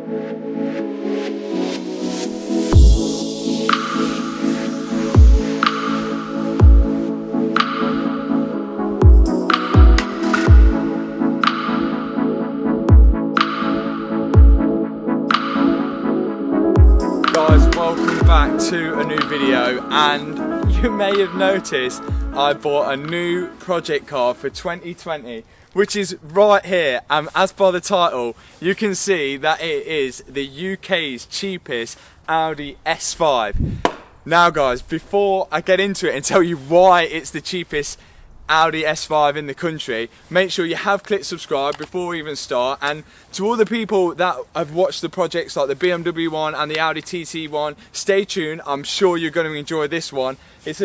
Welcome back to a new video, and you may have noticed I bought a new project car for 2020, which is right here, and as by the title you can see that it is the UK's cheapest Audi S5. Now guys, before I get into it and tell you why it's the cheapest Audi S5 in the country, make sure you have clicked subscribe before we even start. And to all the people that have watched the projects like the BMW one and the Audi TT one, stay tuned, I'm sure you're going to enjoy this one. It's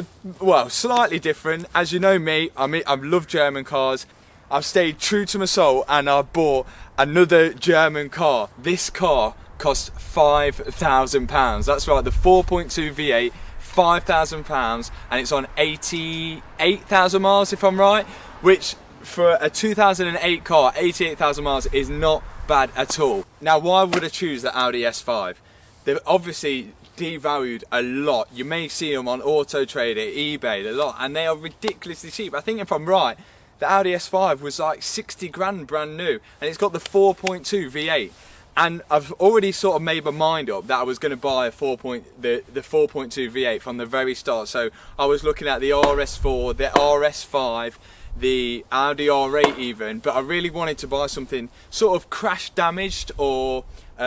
slightly different. As you know me, I love German cars. I've stayed true to my soul and I bought another German car. This car cost £5,000. That's right, the 4.2 V8, £5,000, and it's on 88,000 miles if I'm right, which for a 2008 car, 88,000 miles is not bad at all. Now why would I choose the Audi S5? They've obviously devalued a lot. You may see them on Auto Trader, eBay, a lot, and they are ridiculously cheap. I think if I'm right, the Audi S5 was like 60 grand brand new, and it's got the 4.2 V8. And I've already sort of made my mind up that I was going to buy the 4.2 V8 from the very start. So I was looking at the RS4, the RS5, the Audi R8 even, but I really wanted to buy something sort of crash damaged or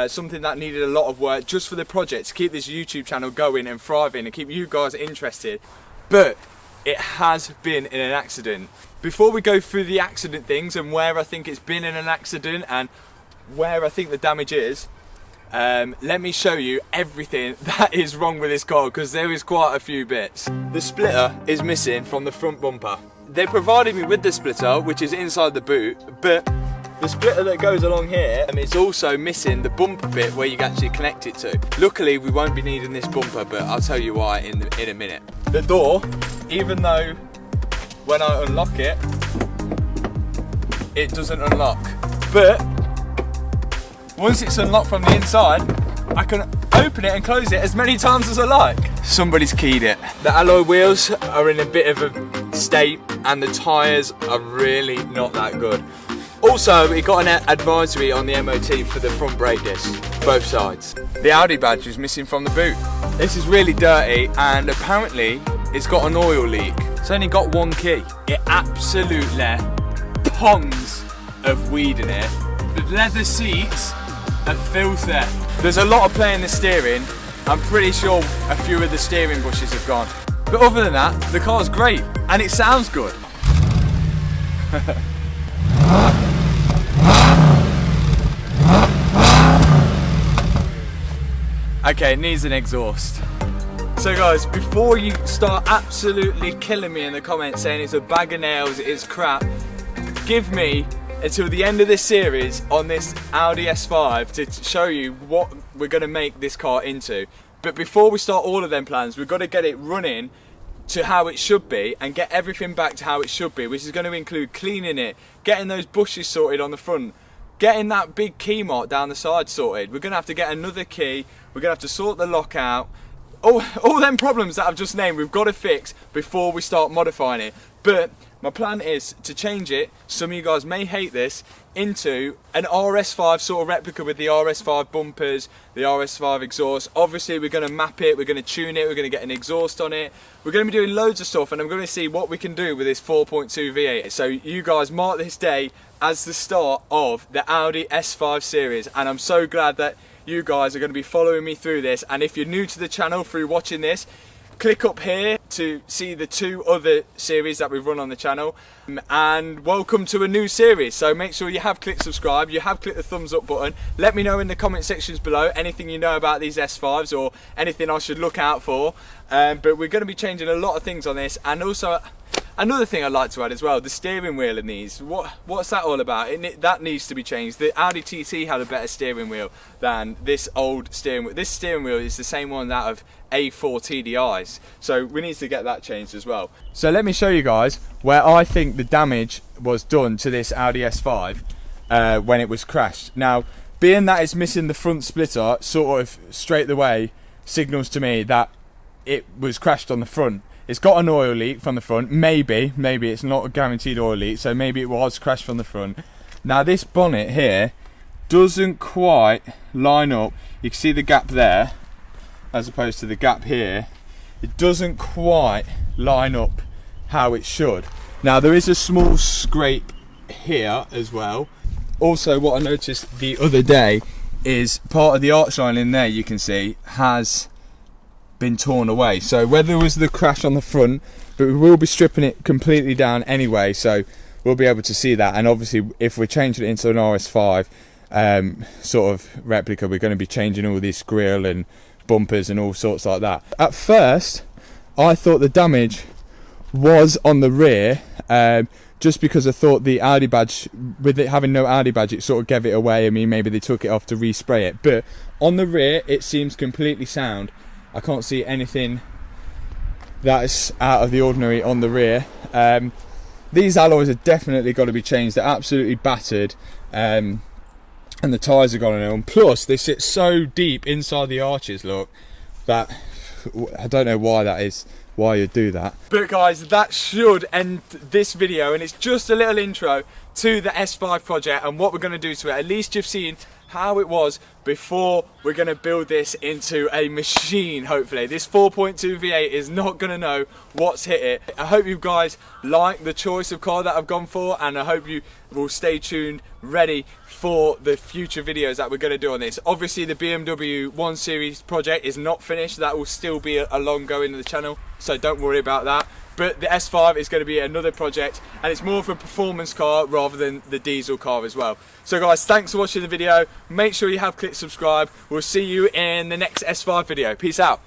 something that needed a lot of work just for the project, to keep this YouTube channel going and thriving and keep you guys interested. But it has been in an accident. Before we go through the accident things and where I think it's been in an accident and where I think the damage is, let me show you everything that is wrong with this car, because there is quite a few bits. The splitter is missing from the front bumper. They provided me with the splitter, which is inside the boot, but the splitter that goes along here is also missing the bumper bit where you actually connect it to. Luckily we won't be needing this bumper, but I'll tell you why in a minute. The door, even though when I unlock it, it doesn't unlock, but once it's unlocked from the inside, I can open it and close it as many times as I like. Somebody's keyed it. The alloy wheels are in a bit of a state and the tyres are really not that good. Also, it got an advisory on the MOT for the front brake discs, both sides. The Audi badge is missing from the boot. This is really dirty, and apparently it's got an oil leak. It's only got one key. It absolutely pongs of weed in it. The leather seats are filthy. There's a lot of play in the steering. I'm pretty sure a few of the steering bushes have gone. But other than that, the car's great and it sounds good. Okay, it needs an exhaust. So guys, before you start absolutely killing me in the comments saying it's a bag of nails, it's crap, give me until the end of this series on this Audi S5 to show you what we're going to make this car into. But before we start all of them plans, we've got to get it running to how it should be and get everything back to how it should be, which is going to include cleaning it, getting those bushes sorted on the front, getting that big key mark down the side sorted. We're going to have to get another key, we're going to have to sort the lock out. All them problems that I've just named, we've got to fix before we start modifying it. But my plan is to change it, some of you guys may hate this, into an RS5 sort of replica with the RS5 bumpers, the RS5 exhaust. Obviously we're going to map it, we're going to tune it, we're going to get an exhaust on it. We're going to be doing loads of stuff, and I'm going to see what we can do with this 4.2 V8. So you guys mark this day as the start of the Audi S5 series, and I'm so glad that you guys are going to be following me through this. And if you're new to the channel through watching this, click up here to see the 2 other series that we've run on the channel, and welcome to a new series. So make sure you have clicked subscribe, you have clicked the thumbs up button. Let me know in the comment sections below anything you know about these S5s or anything I should look out for. But we're going to be changing a lot of things on this. And also another thing I'd like to add as well, the steering wheel in these, what's that all about? That needs to be changed. The Audi TT had a better steering wheel than this old steering wheel. This steering wheel is the same one that of A4 TDIs, so we need to get that changed as well. So let me show you guys where I think the damage was done to this Audi S5 when it was crashed. Now, being that it's missing the front splitter, sort of straight away signals to me that it was crashed on the front. It's got an oil leak from the front. Maybe it's not a guaranteed oil leak, so maybe it was crashed from the front. Now this bonnet here doesn't quite line up. You can see the gap there as opposed to the gap here. It doesn't quite line up how it should. Now there is a small scrape here as well. Also, what I noticed the other day is part of the arch line in there, you can see, has been torn away. So whether it was the crash on the front, but we will be stripping it completely down anyway, so we'll be able to see that. And obviously if we're changing it into an RS5 sort of replica, we're going to be changing all this grille and bumpers and all sorts like that. At first I thought the damage was on the rear, just because I thought the Audi badge, with it having no Audi badge, it sort of gave it away. I mean, maybe they took it off to respray it, but on the rear it seems completely sound. I can't see anything that is out of the ordinary on the rear. These alloys have definitely got to be changed. They're absolutely battered, and the tyres are gone on them. Plus they sit so deep inside the arches, look, that I don't know why that is, why you do that. But guys, that should end this video, and it's just a little intro to the S5 project and what we're going to do to it. At least you've seen how it was before we're going to build this into a machine. Hopefully this 4.2 V8 is not going to know what's hit it. I hope you guys like the choice of car that I've gone for, and I hope you will stay tuned, ready for the future videos that we're going to do on this. Obviously the BMW 1 Series project is not finished. That will still be a long going in the channel, so don't worry about that. But the S5 is going to be another project, and it's more of a performance car rather than the diesel car as well. So guys, thanks for watching the video. Make sure you have clicked subscribe. We'll see you in the next S5 video. Peace out.